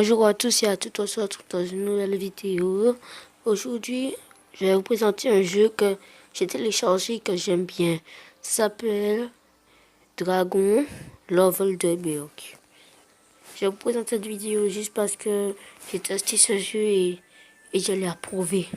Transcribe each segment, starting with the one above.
Bonjour à tous et à toutes, on se retrouve dans une nouvelle vidéo. Aujourd'hui, je vais vous présenter un jeu que j'ai téléchargé que j'aime bien. Ça s'appelle Dragon Level de Berk. Je vais vous présenter cette vidéo juste parce que j'ai testé ce jeu et je l'ai approuvé.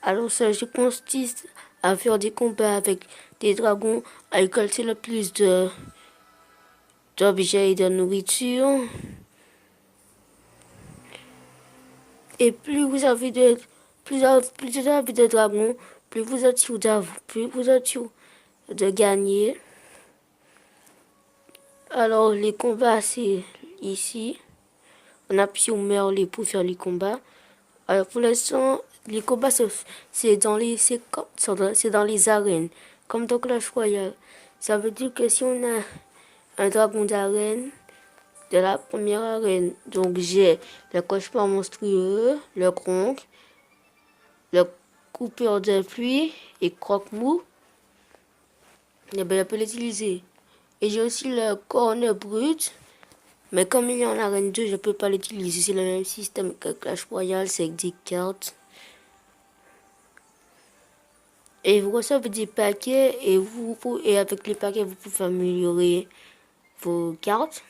Alors ce jeu consiste à faire des combats avec des dragons, à récolter le plus d'objets et de nourriture. Et plus vous avez de dragons, plus vous êtes sûr de gagner. Alors les combats c'est ici. On appuie sur Merle pour faire les combats. Alors pour l'instant, les combats c'est dans les arènes, comme dans Clash Royale. Ça veut dire que si on a un dragon d'arène, de la première arène, donc j'ai le cauchemar monstrueux, le Kronk, le coupeur de pluie et croque-mou, et bien, je peux l'utiliser. Et j'ai aussi le corne brut, mais comme il y a en arène 2, je peux pas l'utiliser. C'est le même système que Clash Royale, c'est avec des cartes. Et vous recevez des paquets et avec les paquets, vous pouvez améliorer vos cartes.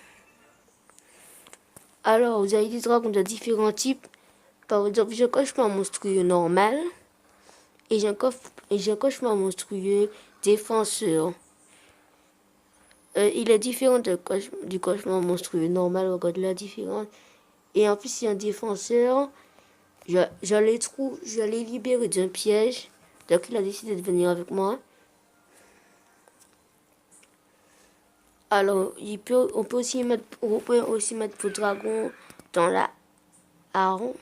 Alors, vous avez des dragons de différents types. Par exemple, j'ai un cauchemar monstrueux normal. Et j'ai un cauchemar monstrueux défenseur. Il est différent du cauchemar monstrueux normal, regarde la différence. Et en plus, il y a un défenseur. Je l'ai libéré d'un piège. Donc, il a décidé de venir avec moi. Alors, on peut aussi mettre vos dragons dans la arme.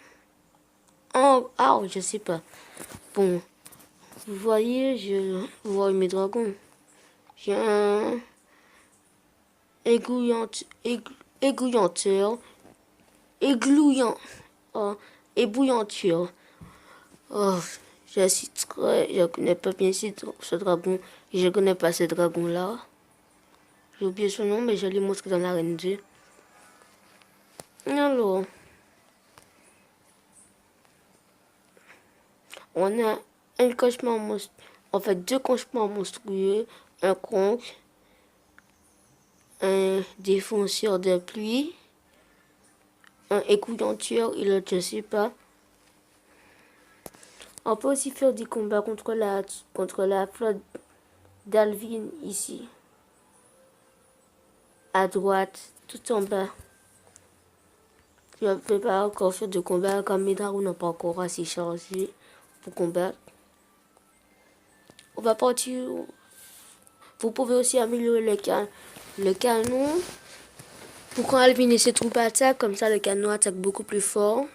Je sais pas. Bon, vous voyez, vous voyez mes dragons. J'ai un égouillanteur, ébouillanture. Oh, je connais pas bien ce dragon. Je connais pas ce dragon-là. J'ai oublié son nom, mais je l'ai montré dans l'arène 2. Alors, on a un cauchemar monstrueux. En fait, deux cauchemars monstrueux, un Kronk, un défenseur de pluie, un égouillanture, il ne je sais pas. On peut aussi faire des combats contre la flotte d'Alvin ici. À droite, tout en bas. Je ne peux pas encore faire de combat comme mes dragons n'ont pas encore assez chargé pour combattre. On va partir. Vous pouvez aussi améliorer le canon. Pour quand Alvin et ses troupes attaquent, comme ça le canon attaque beaucoup plus fort.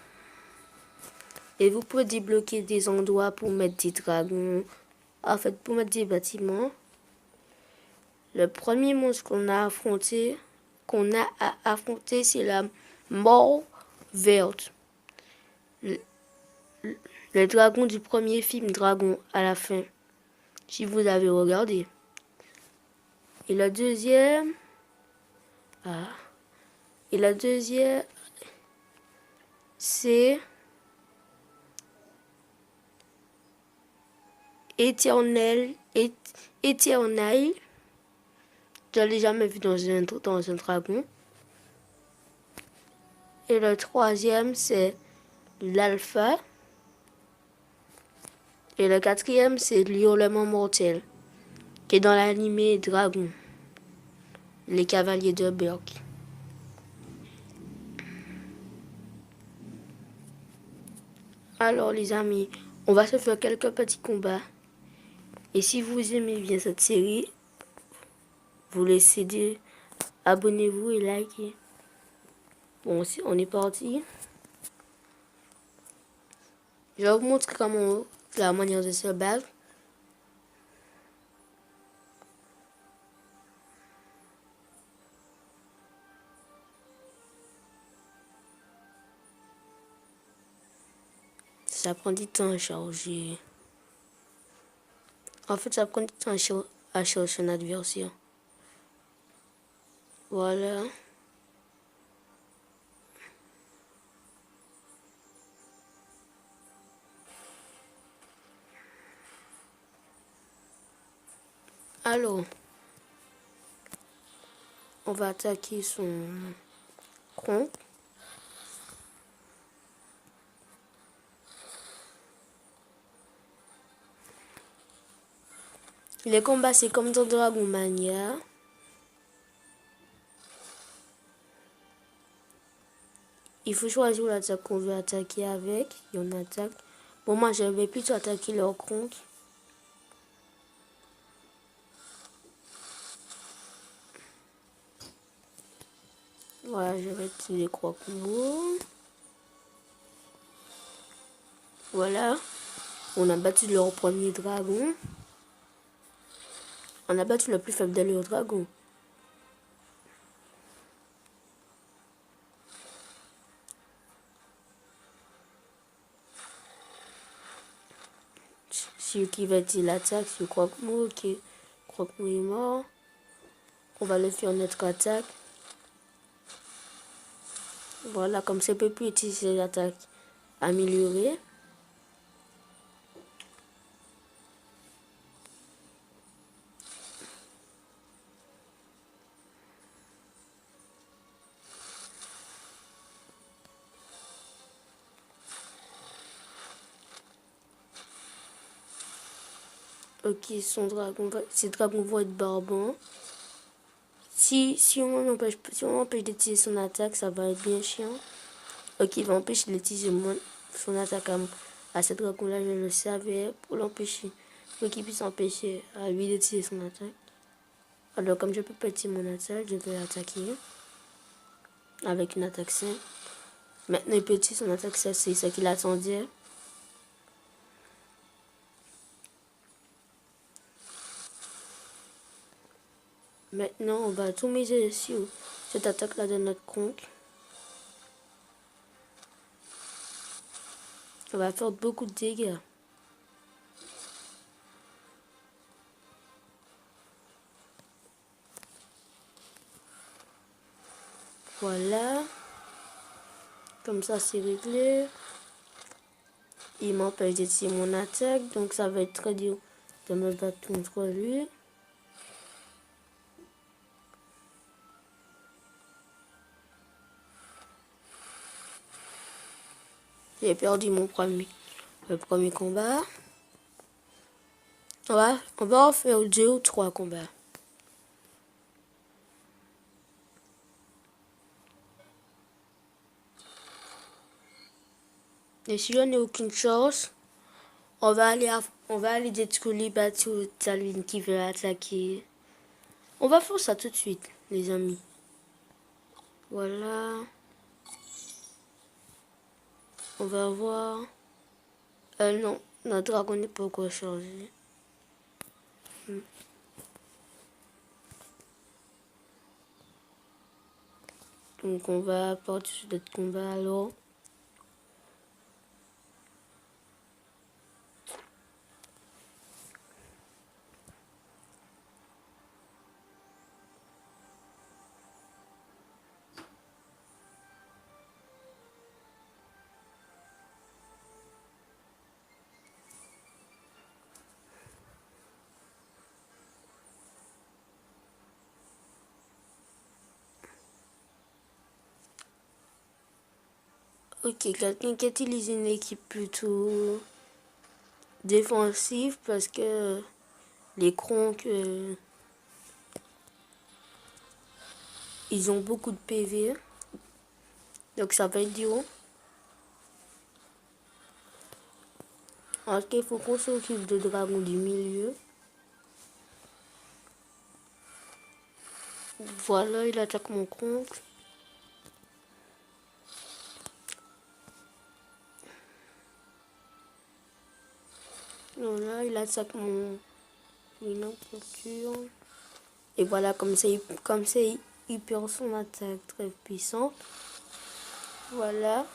Et vous pouvez débloquer des endroits pour mettre des dragons. En fait, pour mettre des bâtiments. Le premier monstre qu'on a à affronter, c'est la mort verte. Le dragon du premier film Dragon à la fin. Si vous avez regardé. Et la deuxième. C'est Éternel. Je l'ai jamais vu dans un dragon. Et le troisième, c'est l'alpha. Et le quatrième, c'est l'hurlement mortel, qui est dans l'animé Dragon, les cavaliers de Berk. Alors les amis, on va se faire quelques petits combats. Et si vous aimez bien cette série, vous laissez abonnez-vous et likez. Bon, on est parti. Je vais vous montrer la manière de se battre. Ça prend du temps à charger. En fait, ça prend du temps à chercher un adversaire. Voilà. Alors, on va attaquer son Kronk. Les combats, c'est comme dans Dragon Mania. Il faut choisir l'attaque qu'on veut attaquer avec. Et on attaque. Bon, moi, je vais plutôt attaquer leur Kronk. Voilà, je vais utiliser Croque-Mou. Voilà. On a battu leur premier dragon. On a battu le plus faible de leurs dragons. Celui qui va être l'attaque sur Croque-Mou. Ok. Croque-Mou est mort. On va le faire notre attaque. Voilà, comme ça, il peut plus utiliser l'attaque améliorée. Ok, ces dragons vont être barbants. Si on empêche d'utiliser son attaque, ça va être bien chiant. Ok, il va empêcher d'utiliser son attaque à ce dragon-là, je le savais, pour l'empêcher. Pour qu'il puisse empêcher à lui d'utiliser son attaque. Alors, comme je peux pas utiliser mon attaque, je vais l'attaquer avec une attaque simple. Maintenant, il peut utiliser son attaque, c'est ce qu'il attendait. Maintenant, on va tout miser sur cette attaque-là de notre Kronk. Ça va faire beaucoup de dégâts. Voilà. Comme ça, c'est réglé. Il m'empêche d'utiliser mon attaque, donc ça va être très dur de me battre contre lui. J'ai perdu le premier combat. On va en faire 2 ou 3 combats. Et si on n'a aucune chance, on va aller détruire battre Talwin qui veut attaquer. On va faire ça tout de suite, les amis. Voilà. On va voir. Non, notre dragon n'est pas encore chargé. Donc on va partir sur notre combat alors. Ok, quelqu'un qui utilise une équipe plutôt défensive parce que les Kronk, ils ont beaucoup de PV. Donc ça va être dur. Ok, il faut qu'on s'occupe de dragon du milieu. Voilà, il attaque mon Kronk. Voilà, il attaque mon culture. Et voilà, comme ça, il perd son attaque très puissante. Voilà.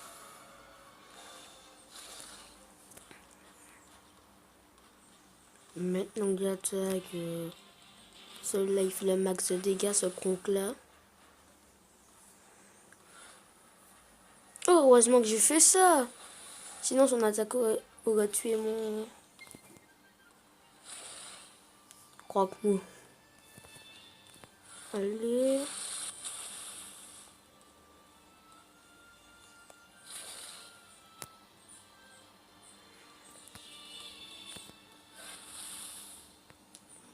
Maintenant, il attaque. Celui-là, il fait le max de dégâts, ce Kronk-là. Oh, heureusement que j'ai fait ça. Sinon, son attaque aurait tué mon Croque-Mou. Allez.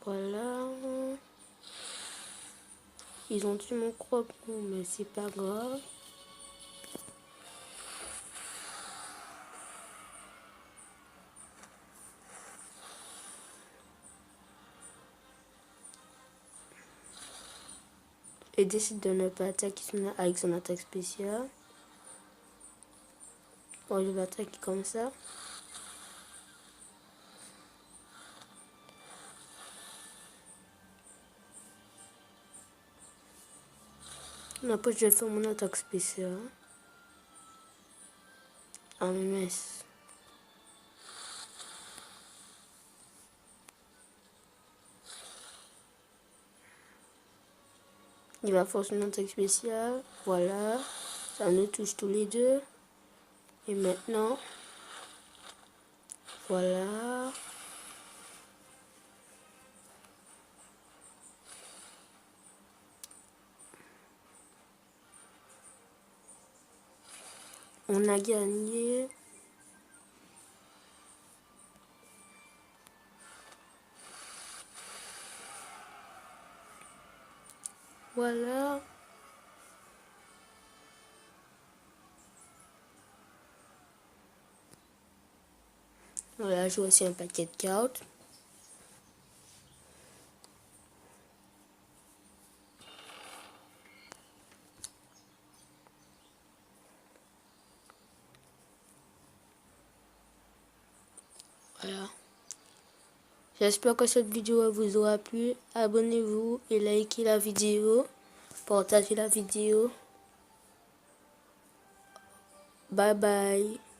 Voilà. Ils ont tué mon crapaud, mais c'est pas grave. Et décide de ne pas attaquer avec son attaque spéciale. Bon, je vais attaquer comme ça. Après, je vais faire mon attaque spéciale. Ah, mince. Il va faire son attaque spéciale. Voilà. Ça nous touche tous les deux. Et maintenant, voilà. On a gagné. Voilà. Voilà, j'ai aussi un paquet de cartes. Voilà. J'espère que cette vidéo vous aura plu. Abonnez-vous et likez la vidéo. Partagez la vidéo. Bye bye.